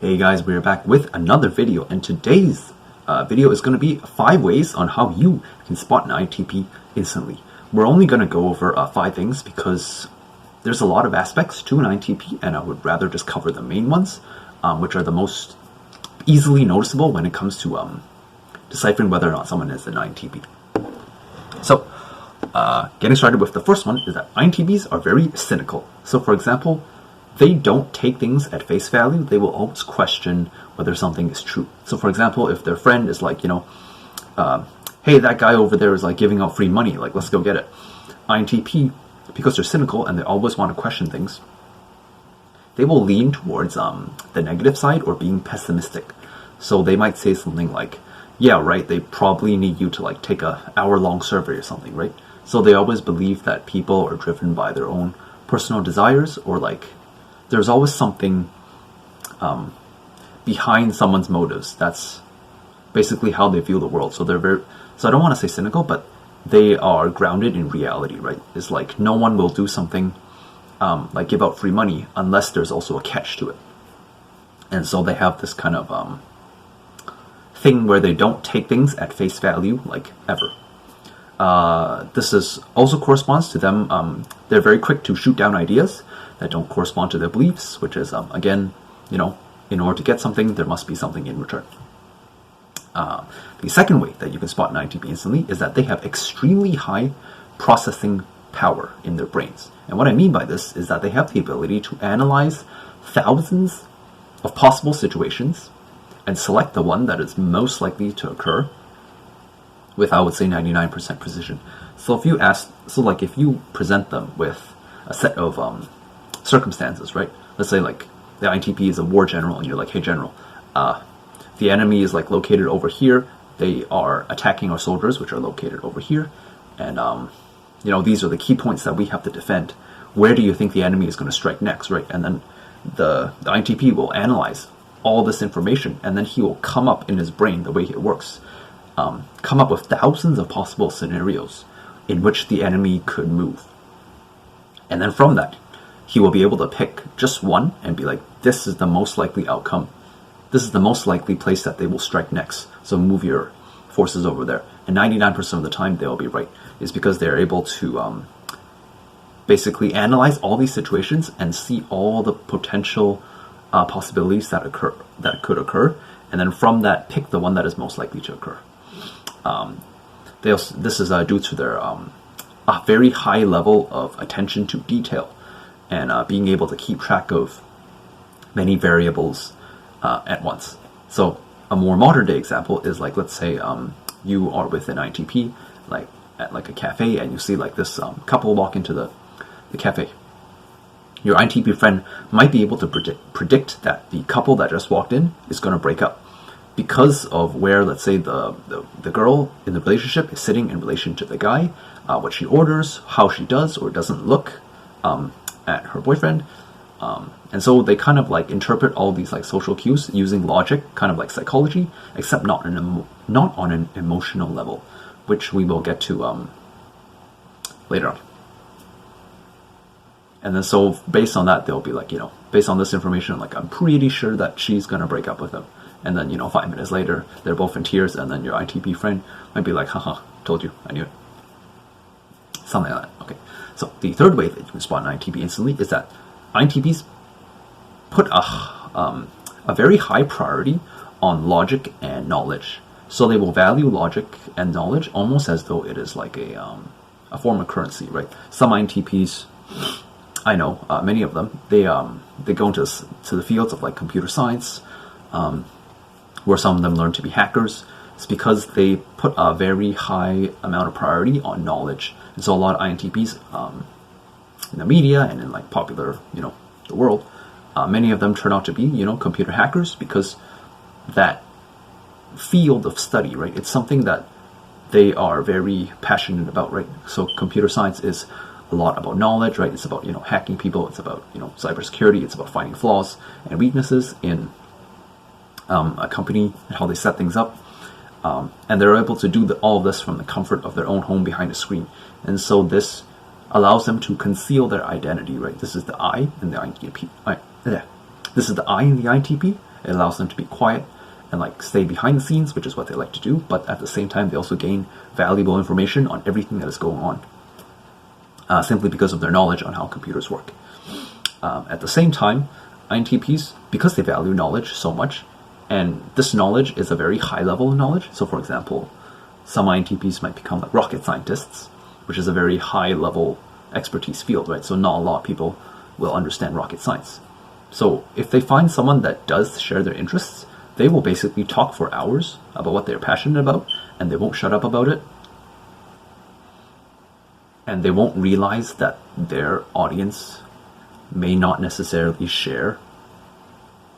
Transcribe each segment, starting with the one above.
Hey guys, we're back with another video, and today's video is going to be 5 ways on how you can spot an INTP instantly. We're only going to go over 5 things because there's a lot of aspects to an INTP, and I would rather just cover the main ones, which are the most easily noticeable when it comes to deciphering whether or not someone is an INTP. So, getting started with the first one is that INTPs are very cynical. So, for example, they don't take things at face value. They will always question whether something is true. So for example, if their friend is like, hey, that guy over there is like giving out free money, like let's go get it. INTP, because they're cynical and they always want to question things, they will lean towards the negative side or being pessimistic. So they might say something like, yeah, right, they probably need you to like take a hour-long survey or something, right? So they always believe that people are driven by their own personal desires, or like there's always something behind someone's motives. That's basically how they view the world. So so I don't want to say cynical, but they are grounded in reality, right? It's like no one will do something like give out free money unless there's also a catch to it. And so they have this kind of thing where they don't take things at face value, like ever. This is also corresponds to them. They're very quick to shoot down ideas that don't correspond to their beliefs, which is, again, in order to get something, there must be something in return. The second way that you can spot an INTP instantly is that they have extremely high processing power in their brains. And what I mean by this is that they have the ability to analyze thousands of possible situations and select the one that is most likely to occur with, I would say, 99% precision. So if you present them with a set of circumstances, right? Let's say like the INTP is a war general, and you're like, hey general, the enemy is like located over here. They are attacking our soldiers, which are located over here, and these are the key points that we have to defend. Where do you think the enemy is going to strike next, right? And then the INTP will analyze all this information, and then he will come up in his brain, the way it works, come up with thousands of possible scenarios in which the enemy could move. And then from that, he will be able to pick just one and be like, this is the most likely outcome. This is the most likely place that they will strike next. So move your forces over there. And 99% of the time they will be right. It's because they're able to basically analyze all these situations and see all the potential possibilities that could occur. And then from that, pick the one that is most likely to occur. This is due to their a very high level of attention to detail, and being able to keep track of many variables at once. So a more modern day example is like, let's say you are with an INTP, like at like a cafe, and you see like this couple walk into the cafe. Your INTP friend might be able to predict that the couple that just walked in is going to break up because of where, let's say, the girl in the relationship is sitting in relation to the guy, what she orders, how she does or doesn't look at her boyfriend. And so they kind of like interpret all these like social cues using logic, kind of like psychology, except not on an emotional level, which we will get to later on. And then so based on that, they'll be like, based on this information, like I'm pretty sure that she's gonna break up with him. And then 5 minutes later, they're both in tears, and then your INTP friend might be like, haha, told you, I knew it. Something like that. Okay. So the third way that you can spot an INTP instantly is that INTPs put a very high priority on logic and knowledge. So they will value logic and knowledge almost as though it is like a form of currency, right? Some INTPs, I know many of them, they go into the fields of like computer science, where some of them learn to be hackers. It's because they put a very high amount of priority on knowledge. And so a lot of INTPs in the media and in like popular, the world, many of them turn out to be, computer hackers, because that field of study, right, it's something that they are very passionate about, right? So computer science is a lot about knowledge, right? It's about, hacking people. It's about, cybersecurity. It's about finding flaws and weaknesses in a company and how they set things up. And they're able to do all of this from the comfort of their own home behind a screen. And so this allows them to conceal their identity, right? This is the I in the INTP. This is the I in the INTP, It allows them to be quiet and like stay behind the scenes, which is what they like to do, but at the same time they also gain valuable information on everything that is going on, simply because of their knowledge on how computers work. At the same time, INTPs, because they value knowledge so much, and this knowledge is a very high level of knowledge, so for example, some INTPs might become like rocket scientists, which is a very high level expertise field, right? So not a lot of people will understand rocket science. So if they find someone that does share their interests, they will basically talk for hours about what they're passionate about, and they won't shut up about it. And they won't realize that their audience may not necessarily share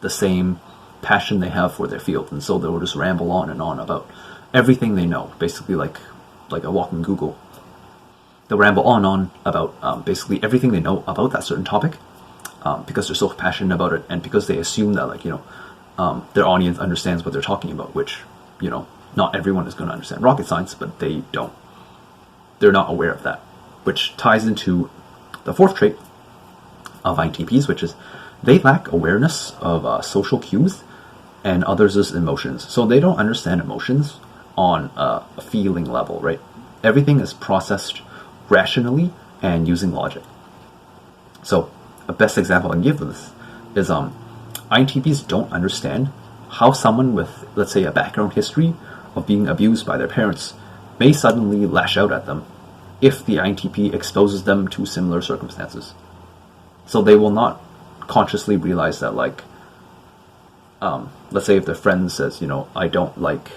the same passion they have for their field, and so they'll just ramble on and on about everything they know, basically like a walking Google. They'll ramble on and on about basically everything they know about that certain topic, because they're so passionate about it, and because they assume that their audience understands what they're talking about, which not everyone is going to understand rocket science, but they don't. They're not aware of that, which ties into the fourth trait of INTPs, which is they lack awareness of social cues and others' emotions. So they don't understand emotions on a feeling level, right? Everything is processed rationally and using logic. So a best example I can give of this is INTPs don't understand how someone with, let's say, a background history of being abused by their parents may suddenly lash out at them if the INTP exposes them to similar circumstances. So they will not consciously realize that, let's say if their friend says, I don't like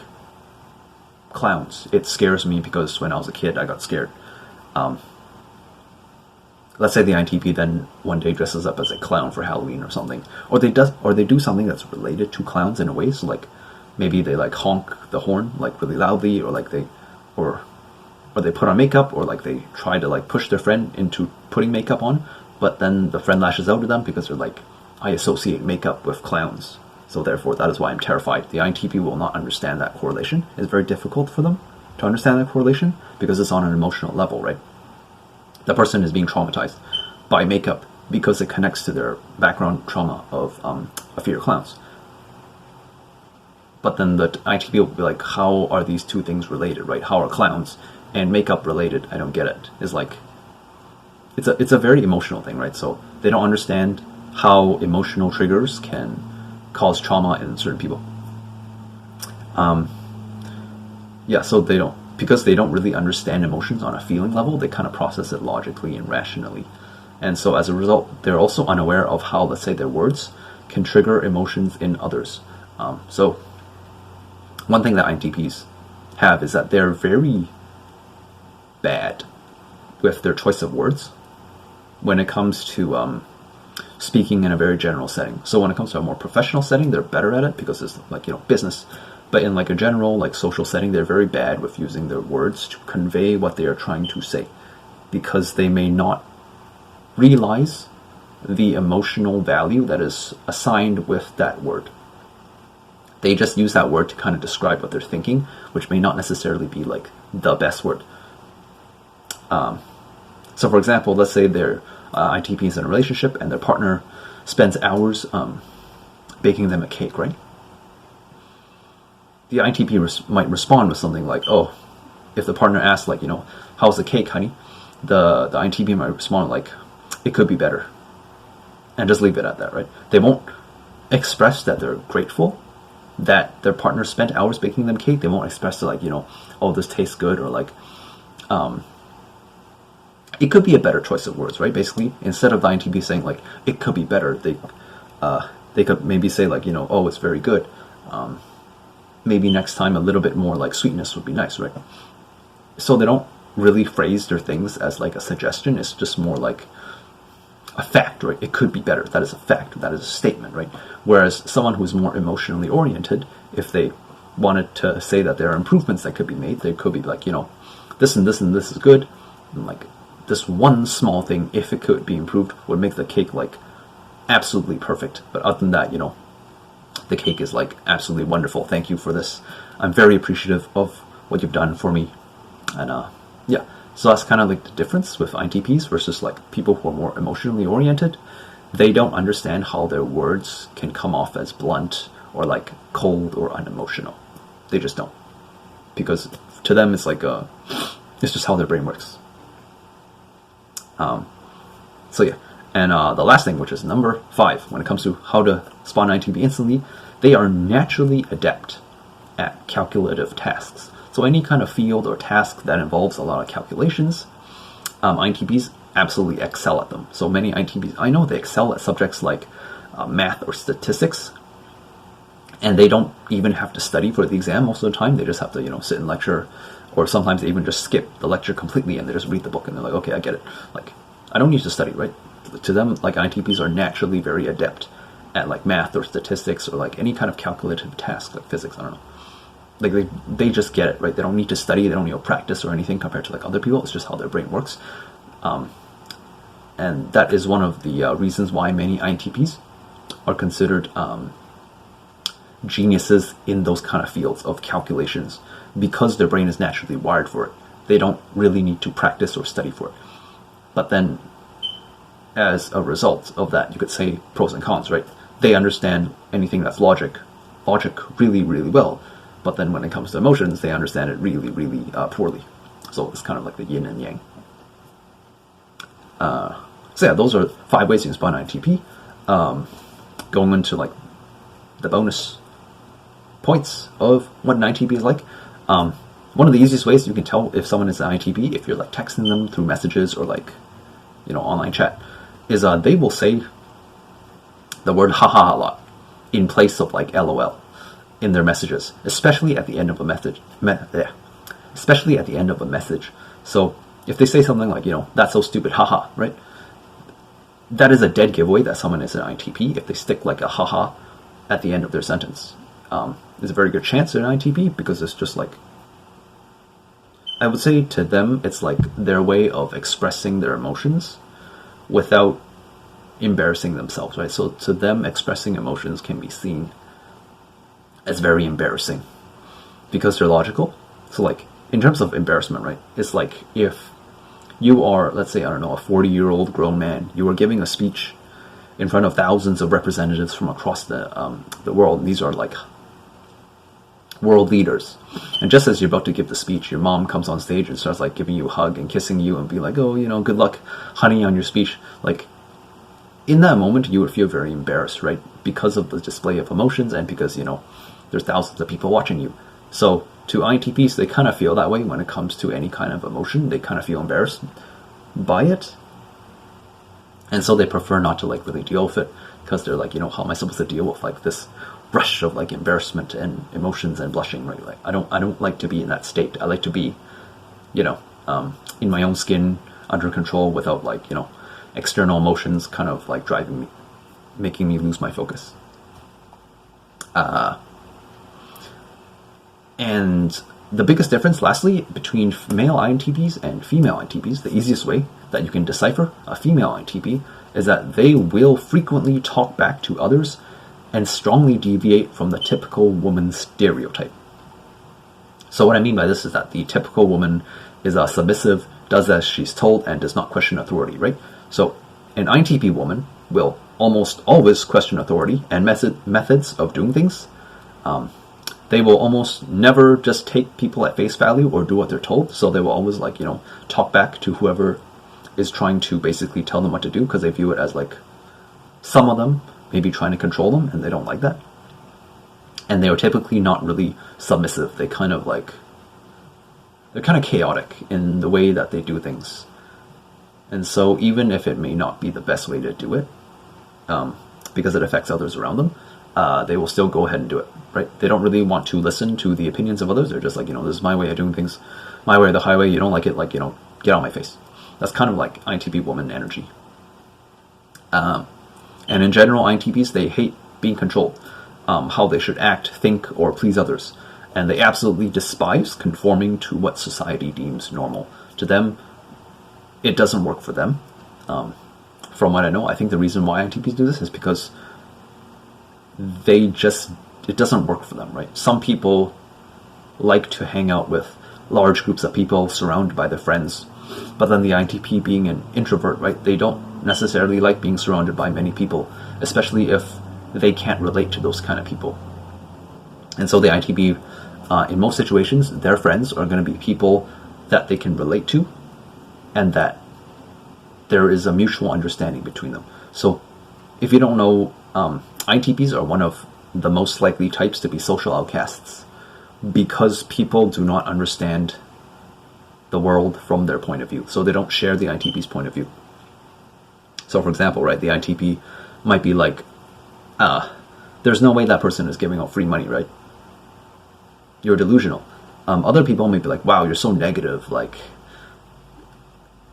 clowns, it scares me because when I was a kid I got scared. Let's say the INTP then one day dresses up as a clown for Halloween or something, or they do something that's related to clowns in a way. So maybe they honk the horn really loudly, or they put on makeup, or they try to push their friend into putting makeup on, but then the friend lashes out at them because they're I associate makeup with clowns, so therefore that is why I'm terrified. The INTP will not understand that correlation. It's very difficult for them to understand that correlation because it's on an emotional level, right? The person is being traumatized by makeup because it connects to their background trauma of a fear of clowns. But then the INTP will be how are these two things related, right? How are clowns and makeup related? I don't get it. It's a very emotional thing, right? So they don't understand how emotional triggers can cause trauma in certain people. So because they don't really understand emotions on a feeling level, they kind of process it logically and rationally. And so as a result, they're also unaware of how, let's say, their words can trigger emotions in others. So one thing that INTPs have is that they're very bad with their choice of words when it comes to speaking in a very general setting. So when it comes to a more professional setting, they're better at it because it's business. But in a general social setting, they're very bad with using their words to convey what they are trying to say, because they may not realize the emotional value that is assigned with that word. They just use that word to kind of describe what they're thinking, which may not necessarily be the best word. So for example, let's say their INTP is in a relationship and their partner spends hours baking them a cake, right? The INTP might respond with something if the partner asks how's the cake, honey? The INTP might respond it could be better, and just leave it at that, right? They won't express that they're grateful that their partner spent hours baking them cake. They won't express oh, this tastes good, or it could be a better choice of words, right? Basically, instead of the INTP saying it could be better, they could maybe say oh, it's very good. Maybe next time a little bit more sweetness would be nice, right? So they don't really phrase their things as a suggestion. It's just more a fact, right? It could be better. That is a fact. That is a statement, right? Whereas someone who's more emotionally oriented, if they wanted to say that there are improvements that could be made, they could be this and this and this is good, and this one small thing, if it could be improved, would make the cake absolutely perfect. But other than that, the cake is absolutely wonderful. Thank you for this. I'm very appreciative of what you've done for me. And so that's kind of the difference with INTPs versus people who are more emotionally oriented. They don't understand how their words can come off as blunt or like cold or unemotional. They just don't, because to them it's like it's just how their brain works. So yeah, and the last thing, which is number 5, when it comes to how to spot an INTP instantly, they are naturally adept at calculative tasks. So any kind of field or task that involves a lot of calculations, INTPs absolutely excel at them. So many INTPs I know, they excel at subjects like math or statistics, and they don't even have to study for the exam most of the time. They just have to, you know, sit in lecture, or sometimes they even just skip the lecture completely and they just read the book and they're like, okay, I get it. Like, I don't need to study, right? To them, like, INTPs are naturally very adept at like math or statistics or like any kind of calculative task, like physics, I don't know. Like they just get it, right? They don't need to study, they don't need to practice or anything compared to like other people. It's just how their brain works. And that is one of the reasons why many INTPs are considered geniuses in those kind of fields of calculations, because their brain is naturally wired for it. They don't really need to practice or study for it. But then, as a result of that, you could say pros and cons, right? They understand anything that's logic really, really well. But then when it comes to emotions, they understand it really, really poorly. So it's kind of like the yin and yang. So yeah, those are 5 ways you can spot an INTP. Going into like the bonus points of what an INTP is like. One of the easiest ways you can tell if someone is an INTP, if you're like texting them through messages or like, you know, online chat, is they will say the word haha a lot in place of like LOL in their messages, especially at the end of a message. Especially at the end of a message. So if they say something like, you know, that's so stupid, haha, right? That is a dead giveaway that someone is an INTP if they stick like a haha at the end of their sentence. There's a very good chance they're an INTP, because it's just like, I would say to them, it's like their way of expressing their emotions without embarrassing themselves, right? So to them, expressing emotions can be seen as very embarrassing because they're logical. So like, in terms of embarrassment, right, it's like if you are, let's say, I don't know, a 40-year-old grown man, you are giving a speech in front of thousands of representatives from across the world. These are like world leaders, and just as you're about to give the speech, your mom comes on stage and starts like giving you a hug and kissing you and be like, oh, you know, good luck, honey, on your speech. Like, in that moment, you would feel very embarrassed, right, because of the display of emotions and because, you know, there's thousands of people watching you. So to INTPs, they kind of feel that way when it comes to any kind of emotion. They kind of feel embarrassed by it, and so they prefer not to like really deal with it, because they're like, you know, how am I supposed to deal with like this rush of like embarrassment and emotions and blushing, right? Like, I don't like to be in that state. I like to be, you know, in my own skin, under control, without like, you know, external emotions kind of like driving me, making me lose my focus. And the biggest difference, lastly, between male INTPs and female INTPs, the easiest way that you can decipher a female INTP is that they will frequently talk back to others and strongly deviate from the typical woman stereotype. So what I mean by this is that the typical woman is submissive, does as she's told, and does not question authority, right? So an INTP woman will almost always question authority and methods of doing things. They will almost never just take people at face value or do what they're told. So they will always, like, you know, talk back to whoever is trying to basically tell them what to do, because they view it as like, some of them maybe trying to control them, and they don't like that. And they are typically not really submissive. They kind of like, they're kind of chaotic in the way that they do things. And so even if it may not be the best way to do it, because it affects others around them, they will still go ahead and do it, right? They don't really want to listen to the opinions of others. They're just like, you know, this is my way of doing things, my way or the highway. You don't like it, like, you know, get out of my face. That's kind of like INTP woman energy. And in general, INTPs, they hate being controlled, how they should act, think, or please others. And they absolutely despise conforming to what society deems normal. To them, it doesn't work for them. From what I know, I think the reason why INTPs do this is because it doesn't work for them, right? Some people like to hang out with large groups of people surrounded by their friends, but then the INTP, being an introvert, right, they don't necessarily like being surrounded by many people, especially if they can't relate to those kind of people. And so the INTP, in most situations, their friends are going to be people that they can relate to, and that there is a mutual understanding between them. So if you don't know, INTPs are one of the most likely types to be social outcasts, because people do not understand the world from their point of view. So they don't share the INTP's point of view. So for example, right, the INTP might be like, there's no way that person is giving out free money, right? You're delusional. Other people may be like, wow, you're so negative, like,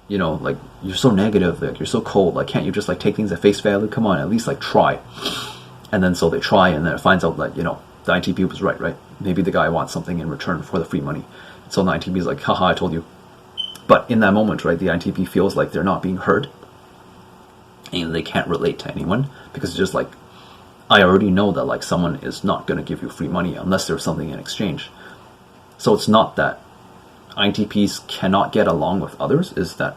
you know, like, you're so negative, like, you're so cold, like, can't you just, like, take things at face value? Come on, at least, like, try. And then so they try, and then it finds out that, you know, the INTP was right? Maybe the guy wants something in return for the free money. So the INTP is like, haha, I told you. But in that moment, right, the INTP feels like they're not being heard, and they can't relate to anyone, because it's just like, I already know that, like, someone is not going to give you free money unless there's something in exchange. So it's not that INTPs cannot get along with others, is that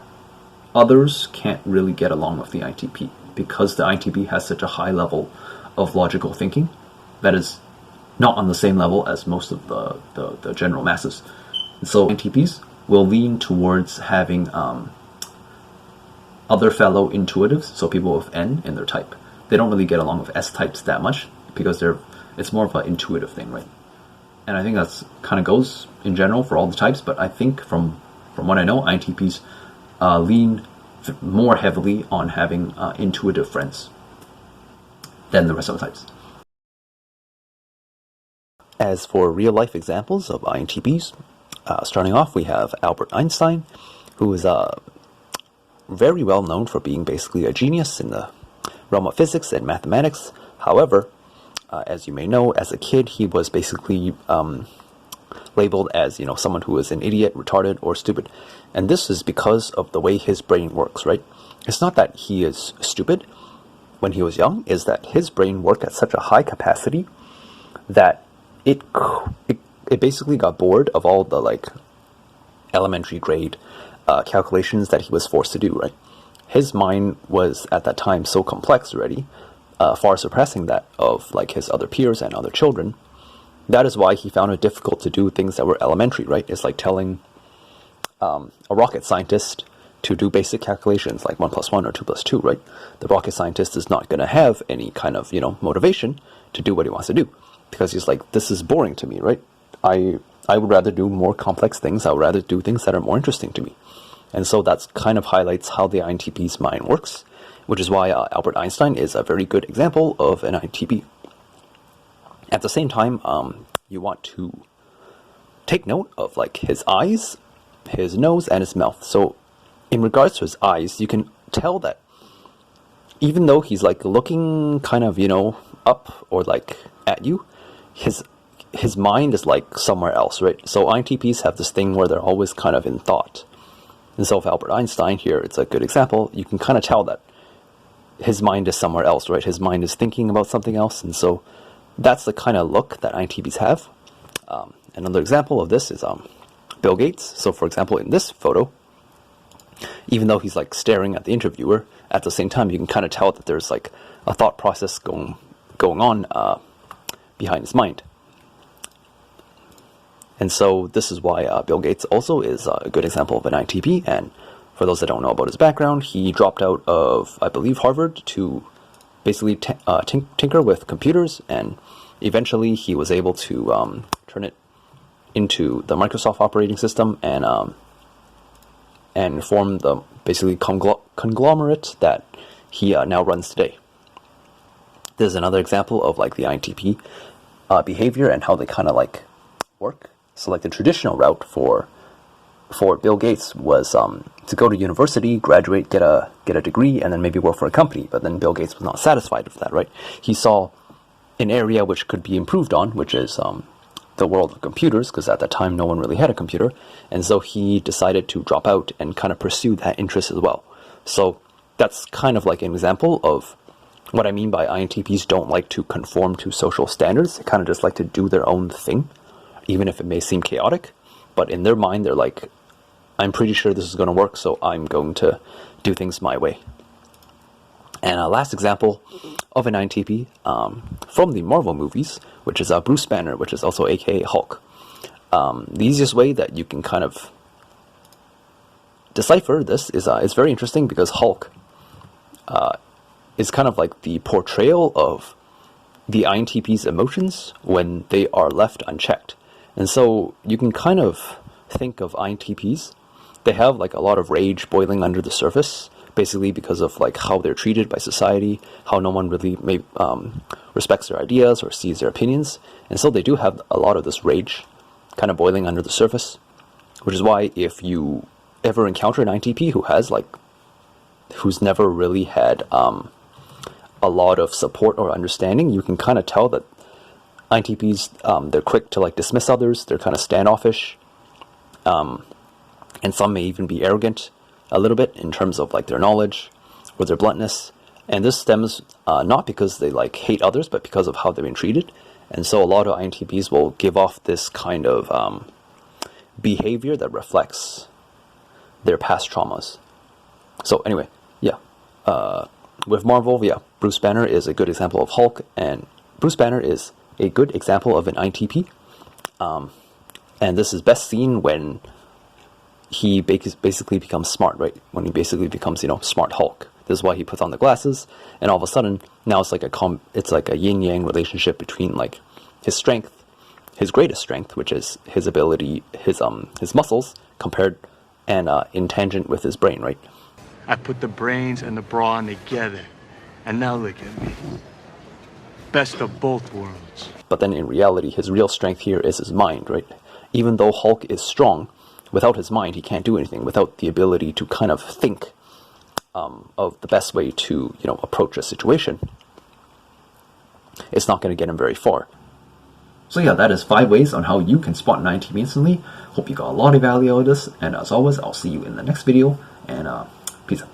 others can't really get along with the INTP, because the INTP has such a high level of logical thinking that is not on the same level as most of the general masses. And so INTPs will lean towards having other fellow intuitives, so people with N in their type. They don't really get along with S types that much, because it's more of an intuitive thing, right? And I think that's kind of goes in general for all the types, but I think from what I know, INTPs lean more heavily on having intuitive friends than the rest of the types. As for real-life examples of INTPs, starting off, we have Albert Einstein, who is very well known for being basically a genius in the realm of physics and mathematics. However, as you may know, as a kid, he was basically labeled as, you know, someone who is an idiot, retarded, or stupid. And this is because of the way his brain works, right? It's not that he is stupid when he was young, is that his brain worked at such a high capacity that it basically got bored of all the, like, elementary grade calculations that he was forced to do, right? His mind was at that time so complex already, far surpassing that of, like, his other peers and other children. That is why he found it difficult to do things that were elementary, right? It's like telling a rocket scientist to do basic calculations like 1 + 1 or 2 + 2, right? The rocket scientist is not going to have any kind of, you know, motivation to do what he wants to do, because he's like, this is boring to me, right? I would rather do more complex things. I would rather do things that are more interesting to me. And so that's kind of highlights how the INTP's mind works, which is why Albert Einstein is a very good example of an INTP. At the same time, you want to take note of, like, his eyes, his nose, and his mouth. So in regards to his eyes, you can tell that even though he's, like, looking kind of, you know, up or, like, at you, his mind is, like, somewhere else, right? So INTPs have this thing where they're always kind of in thought. And so with Albert Einstein here, it's a good example. You can kind of tell that his mind is somewhere else, right? His mind is thinking about something else. And so that's the kind of look that INTPs have. Another example of this is Bill Gates. So for example, in this photo, even though he's, like, staring at the interviewer, at the same time, you can kind of tell that there's, like, a thought process going on behind his mind. And so this is why Bill Gates also is a good example of an INTP. And for those that don't know about his background, he dropped out of, I believe, Harvard to basically tinker with computers, and eventually he was able to turn it into the Microsoft operating system and form the basically conglomerate that he now runs today. There's another example of, like, the INTP behavior and how they kind of, like, work. So, like, the traditional route for Bill Gates was to go to university, graduate, get a degree, and then maybe work for a company. But then Bill Gates was not satisfied with that, right? He saw an area which could be improved on, which is the world of computers, because at that time no one really had a computer. And so he decided to drop out and kind of pursue that interest as well. So that's kind of like an example of what I mean by INTPs don't like to conform to social standards. They kind of just like to do their own thing, even if it may seem chaotic. But in their mind, they're like, I'm pretty sure this is going to work, so I'm going to do things my way. And a last example of an INTP from the Marvel movies, which is Bruce Banner, which is also aka Hulk. The easiest way that you can kind of decipher this is it's very interesting because Hulk is kind of like the portrayal of the INTP's emotions when they are left unchecked. And so you can kind of think of INTPs, they have like a lot of rage boiling under the surface, basically because of like how they're treated by society, how no one really respects their ideas or sees their opinions. And so they do have a lot of this rage kind of boiling under the surface, which is why if you ever encounter an INTP who's never really had a lot of support or understanding, you can kind of tell that INTPs, they're quick to like dismiss others, they're kind of standoffish, and some may even be arrogant a little bit in terms of like their knowledge or their bluntness. And this stems not because they like hate others, but because of how they've been treated. And so a lot of INTPs will give off this kind of behavior that reflects their past traumas. So anyway, yeah, with Marvel, yeah, Bruce Banner is a good example of Hulk, and Bruce Banner is a good example of an INTP. And this is best seen when he basically becomes smart, right? When he basically becomes, smart Hulk. This is why he puts on the glasses, and all of a sudden, now it's like a yin-yang relationship between like his strength, his greatest strength, which is his ability, his muscles, compared and in tangent with his brain, right? I put the brains and the brawn together, and now look at me. Best of both worlds. But then in reality, his real strength here is his mind, right? Even though Hulk is strong, without his mind, he can't do anything. Without the ability to kind of think of the best way to, approach a situation, it's not going to get him very far. So yeah, that is 5 ways on how you can spot an INTP instantly. Hope you got a lot of value out of this, and as always, I'll see you in the next video, and peace out.